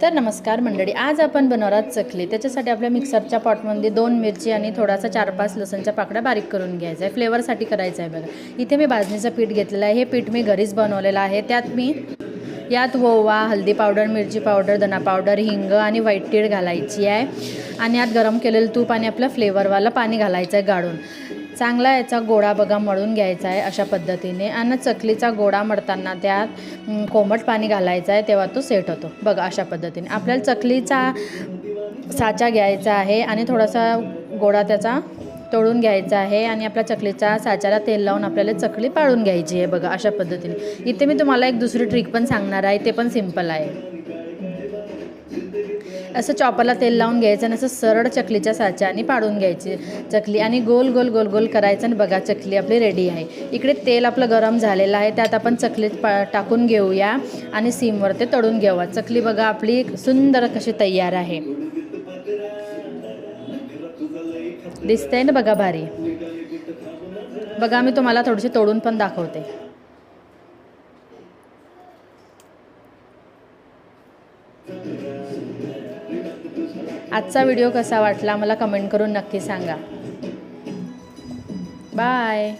तर नमस्कार मंडळी, आज आपण बनवणार आहोत चकली। त्याच्यासाठी आपल्या मिक्सरच्या पॉटमध्ये 2 मिरची आणि थोडासा 4-5 लसूणच्या पाकळ्या बारीक करून घ्यायचा आहे। फ्लेवरसाठी करायचं आहे बघा। इथे मी भाजणीचं पीठ घेतलेलं आहे। हे पीठ मी घरीच बनवलेलं आहे। यात ओवा, हळदी पावडर, मिरची पावडर, धना पावडर, हिंग आणि व्हाईट तीळ घालायची आहे आणि यात गरम केलेलं तूप आणि आपलं फ्लेवरवाला पाणी घालायचं आहे गाळून। चांगला याचा गोळा बघा मळून घ्यायचा आहे अशा पद्धतीने। आणि चकलीचा गोळा मळताना त्यात कोमट पाणी घालायचं आहे, तेव्हा तो सेट होतो बघा अशा पद्धतीने। आपल्याला चकलीचा साचा घ्यायचा आहे आणि थोडासा गोळा त्याचा तळून घ्यायचा आहे आणि आपल्या चकलीच्या साच्याला तेल लावून आपल्याला चकली पाळून घ्यायची आहे बघा अशा पद्धतीने। इथे मी तुम्हाला एक दुसरी ट्रिक पण सांगणार आहे, ते पण सिंपल आहे। असं चॉपरला तेल लावून घ्यायचं आणि असं सरळ चकलीच्या साच्याने पाडून घ्यायची चकली आणि गोल गोल गोल गोल करायचं आणि बघा चकली आपली रेडी आहे। इकडे तेल आपलं गरम झालेलं आहे, त्यात आपण चकली टाकून घेऊया आणि सीमवर ते तळून घेऊया। चकली बघा आपली सुंदर कशी तयार आहे, दिसतंय ना बघा भारी। बघा मी तुम्हाला थोडीशी तोडून पण दाखवते। आजचा व्हिडिओ कसा वाटला मला कमेंट करून नक्की सांगा। बाय।